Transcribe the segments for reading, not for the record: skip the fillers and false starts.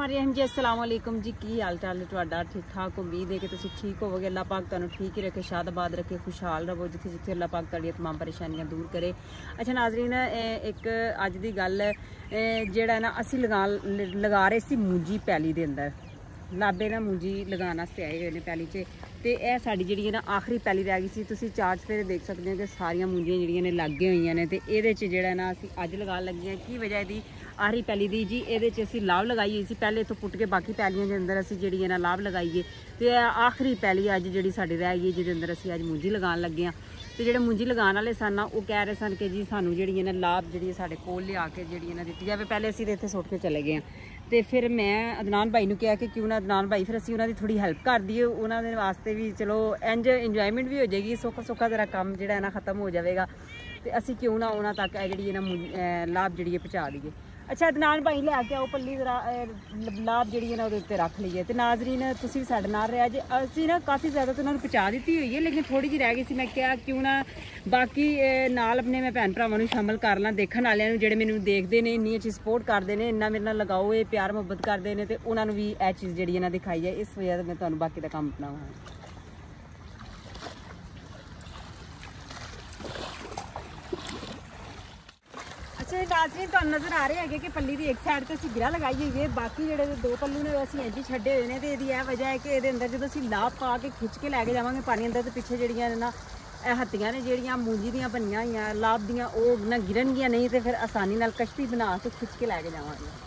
बिस्मिल्लाहिर्रहमानिर्रहीम जी। अस्सलाम वालेकुम जी। की हाल चाल है तुहाडा? ठीक ठाक उम्मीद है कि तुसीं ठीक होवोगे। अल्लाह पाक तुहानूं ठीक ही रखे, शादाबाद रखे, खुशहाल रहो जिथे जिथे अल्लाह पाक तुहाडियां तमाम परेशानियां दूर करे। अच्छा नाज़रीन, एक अज दी गल जेहड़ा ना असीं लगा रहे सी मूंजी पैली दे अंदर। लाबे ना मूंजी लगाने वास्ते आए हुए ने पैली च, ते यह साडी जिहड़ी है ना आखिरी पैली रह गई सी। तुसीं चार चफेरे देख सकते हो कि सारियां मूंजियां जिहड़ियां ने लग हुई ने, ते इहदे च जेहड़ा ना असीं अज लगान लगे हैं। की वजह दी आखिरी पैली दी जी, ये असी लाभ लगाई हुई सी। पहले इतों पुट के बाकी पैलियों के अंदर असी जी ना लाभ लगाईए, तो आखिरी पैली अज जी साड़ी रह गई जिहदे अंदर असी अज मूंजी लगान लगे हाँ। तो जो मूंजी लगाने वाले सन ना, वो कह रहे सन कि जी सानू जी ना लाभ जी साढ़े कोल लिया के जी ना दी जाए। पहले असी तो इतने सुट के चले गए हैं। तो फिर मैं अदनान भाई ने कहा कि क्यों ना अदनान भाई फिर असी उन्होंने थोड़ी हैल्प कर दीए, उन्होंने वास्ते भी चलो इंज इंजॉयमेंट भी हो जाएगी, सौखा सौखा जरा काम जो है ना खत्म हो जाएगा। तो असी क्यों ना उन्होंने तक जी ना लाभ जी पहुँचा दीए। अच्छा अदनान भाई लैके आओ पल्ली जरा लाभ जी है ना वो रख लीए। तो नाजरीन तुम भी साढ़े नाल रहा जे, असी ना काफ़ी ज़्यादा तो उन्होंने पहुँचा दी हुई है, लेकिन थोड़ी जी रह गई सी। मैं क्या क्यों ना बाकी नाल अपने मैं भैन भरावां शामिल कर ला, देखने वाले जो मैंने देखते हैं, इन्नी अच्छी सपोर्ट करते हैं, इन्ना मेरे नाल लगाओ, ये प्यार मुहब्बत करते हैं, तो उन्होंने भी यह चीज़ जी ना दिखाई है। इस वजह से मैं तुम्हें बाकी का काम अपनावा। नाज़रीन तो नज़र आ रहे हैं कि पल्ली की एक साइड तो गिरा लगाई हुई है, बाकी जो दो पल्लू ने असीं इंज ही छड्डे हुए हैं। तो यह वजह है कि ये अंदर जो असीं लाभ पा के खिंच के लैके जावांगे पानी अंदर, तो पिछे जड़ियां ना हत्तियां ने जड़ियां मूंजी दियां बनियां हुई लाभ दियां, वो ना गिरनगियां नहीं, तो फिर आसानी नाल कश्ती बना के खिंच के लैके जावांगे।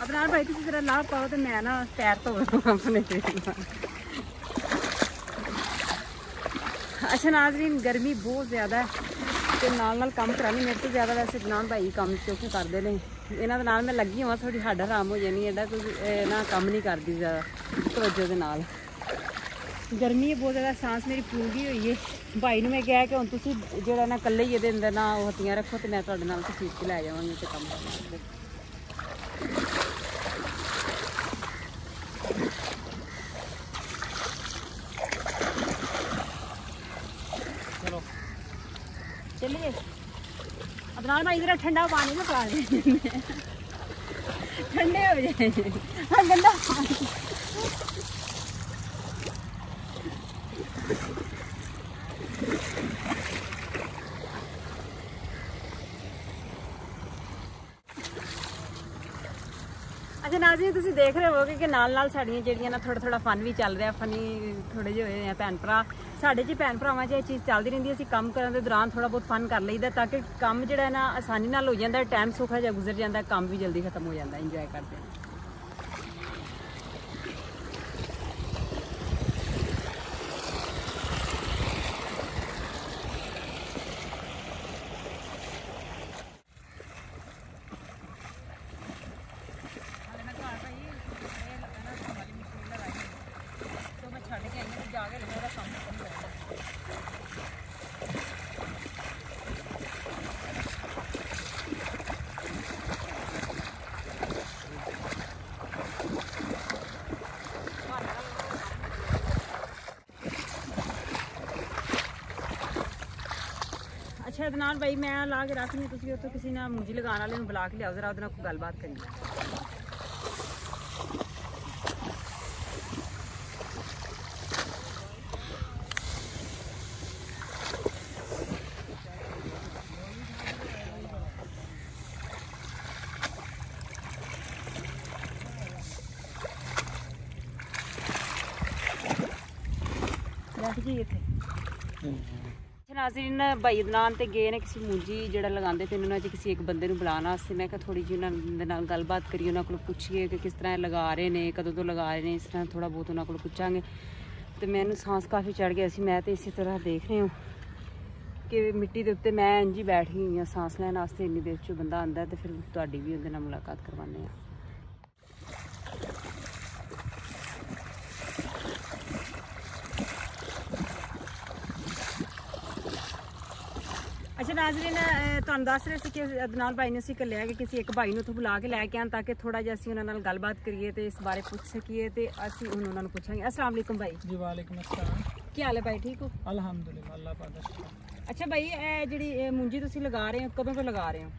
अदनान भाई तुम जरा लाभ पाओ, तो मैं ना पैर धो अपने। अच्छा नाजरीन, गर्मी बहुत ज़्यादा है, तो नाल काम करानी मेरे तो ज़्यादा वैसे अदनान भाई काम क्योंकि करते हैं। इन्हों के नाल मैं लगी हुआ, थोड़ी हड्ड आराम हो जानी, एडा कोई ना काम नहीं करती ज़्यादा तवज्जो के नाल। गर्मी है बहुत ज़्यादा, सांस मेरी फूलदी हुई है। भाई ने मैं कहा कि हम तुम जो ना कल्ले ही ये अंदर ना हत्तियाँ रखो, तो मैं तुहाडे नाल खींच के लै जावांगी तो काम करना। चलिए अदनान भाई जरा ठंडा पानी में पा दें, ठंडे हो जाए। हाँ गंदा पानी। अच्छा ਨਾਜ਼ਰੀਨ ਤੁਸੀਂ ਦੇਖ ਰਹੇ ਹੋਗੇ ਕਿ ਨਾਲ ਸਾਡੀਆਂ ਜਿਹੜੀਆਂ ਨਾ ਥੋੜਾ ਫਨ ਵੀ ਚੱਲ ਰਿਹਾ, ਫਨੀ ਥੋੜੇ ਜਿਹੇ ਹੋਏ ਆ ਭੈਣ ਭਰਾ ਸਾਡੇ 'ਚ। ਭੈਣ ਭਰਾਵਾਂ 'ਚ ਇਹ ਚੀਜ਼ ਚੱਲਦੀ ਰਹਿੰਦੀ ਹੈ। ਅਸੀਂ ਕੰਮ ਕਰਨ ਦੇ ਦੌਰਾਨ ਥੋੜਾ ਬਹੁਤ ਫਨ ਕਰ ਲਈਦਾ ਤਾਂ ਕਿ ਕੰਮ ਜਿਹੜਾ ਨਾ ਆਸਾਨੀ ਨਾਲ ਹੋ ਜਾਂਦਾ, ਟਾਈਮ ਸੌਖਾ ਜਿਹਾ ਗੁਜ਼ਰ ਜਾਂਦਾ, ਕੰਮ ਵੀ ਜਲਦੀ ਖਤਮ ਹੋ ਜਾਂਦਾ, ਇੰਜੋਏ ਕਰਦੇ ਹਾਂ। अच्छा अदनान भाई मैं ला के रख ली, तुम उत्थों किसी ने मुंजी लगाने वाले बुला के लियाओ, जरा उहदे नाल कोई गलबात करिए। बैठ जी इत्थे। नाज़रीन भाई अदनान ते गए ने किसी मुंजी जिहड़ा लगांदे ते उन्होंने किसी एक बंदे नूं बुलाना वास्ते। मैं थोड़ी जी उन्होंने नाल गलबात करिए, उन्होंने को पुछिए कि किस तरह लगा रहे ने, कदों तो लगा रहे ने, इस तरह थोड़ा बहुत उन्होंने को पुछांगे। तो मैनूं सांस काफ़ी चढ़ गया सी। मैं तो इसी तरह देख रही हूँ कि मिट्टी के उत्ते मैं इंज ही बैठ गई हाँ सांस लैन वास्ते। इन्नी देर च बंदा आंदा तो फिर तुहाडी भी उहदे नाल मुलाकात करवाने। अच्छा नाज़रीन तुहानूं दस रहे थे कि अदनान भाई ने असीं घल्लिया कि किसी एक भाई नूं उत्थों बुला के लैके आन ताकि थोड़ा जिहा असीं उन्हां नाल गलबात करिए ते इस बारे पुछ सकीए। ते असीं हुण उन्हां नूं पुछांगे। अस्सलाम वालेकुम भाई। जी वालेकुम अस्सलाम। क्या हाल है भाई, ठीक हो? अल्हम्दुलिल्लाह, अल्लाह पाक दा शुक्र। अच्छा भाई जिहड़ी मुंजी तुसीं लगा रहे हो कदों तो लगा रहे हो?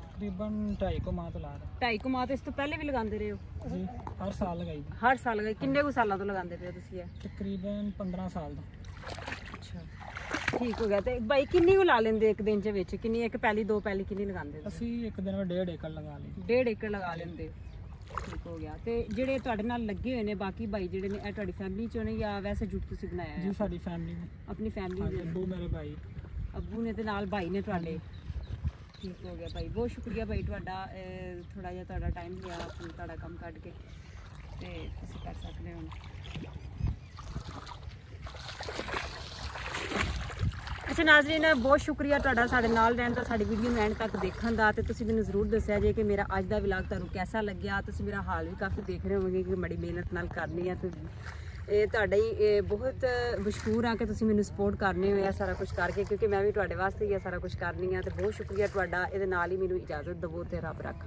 तकरीबन 2.5 माह तो ला रहा। 2.5 माह तो इस तो पहले भी लगांदे रहे हो? जी हर साल लगाई दी। हर साल लगाई। किन्ने कु सालां तो लगांदे पे हो तुसीं ये? तकरीबन 15 साल तो। अच्छा ठीक हो गया। तो भाई किन्नी को ला लेंदे एक दिन च विच? किन्नी एक पैली दो पैली किन्नी लगांदे? ਅਸੀਂ ਇੱਕ ਦਿਨ ਵਿੱਚ 1.5 ਏਕੜ ਲਗਾ ਲਈ। 1.5 ਏਕੜ ਲਗਾ ਲੈਂਦੇ। ਠੀਕ ਹੋ ਗਿਆ। ਤੇ ਜਿਹੜੇ ਤੁਹਾਡੇ ਨਾਲ ਲੱਗੇ ਹੋਏ ਨੇ ਬਾਕੀ ਭਾਈ ਜਿਹੜੇ ਨੇ ਇਹ ਤੁਹਾਡੀ ਫੈਮਿਲੀ ਚੋਂ ਨੇ ਜਾਂ ਵੈਸੇ ਜੁਟ ਤੁਸੀਂ ਬਣਾਇਆ ਹੈ? ਜੀ ਸਾਡੀ ਫੈਮਿਲੀ ਨੇ। ਆਪਣੀ ਫੈਮਿਲੀ ਦੇ ਅੱਬੂ ਮੇਰੇ ਭਾਈ, ਅੱਬੂ ਨੇ ਤੇ ਨਾਲ ਭਾਈ ਨੇ ਤੁਹਾਡੇ। ਠੀਕ ਹੋ ਗਿਆ ਭਾਈ, ਬਹੁਤ ਸ਼ੁਕਰੀਆ ਭਾਈ ਤੁਹਾਡਾ। ਥੋੜਾ ਜਿਹਾ ਤੁਹਾਡਾ ਟਾਈਮ ਲਿਆ, ਤੁਹਾਡਾ ਕੰਮ ਕੱਢ ਕੇ ਤੇ ਤੁਸੀਂ ਕਰ ਸਕਦੇ ਹੋ। अच्छा नाज़रीन बहुत शुक्रिया तुहाडा साडे नाल रहण दा, साडी वीडियो नूं एंड तक देखण दा। ते तुसीं मैनूं जरूर दस्सिया जे कि मेरा अज दा व्लॉग तुहानूं कैसा लग्या। तुसीं मेरा हाल भी काफ़ी देख रहे होवोगे कि बड़ी मेहनत नाल करनी है। ते तुहाडा ही बहुत मशहूर हाँ कि तुसीं मैनूं सपोर्ट करने हो सारा कुछ करके, क्योंकि मैं भी तुहाडे वास्ते ही सारा कुछ करनी हाँ। तो बहुत शुक्रिया तुहाडा। इहदे नाल ही मैनूं इजाज़त दवो ते रब रख।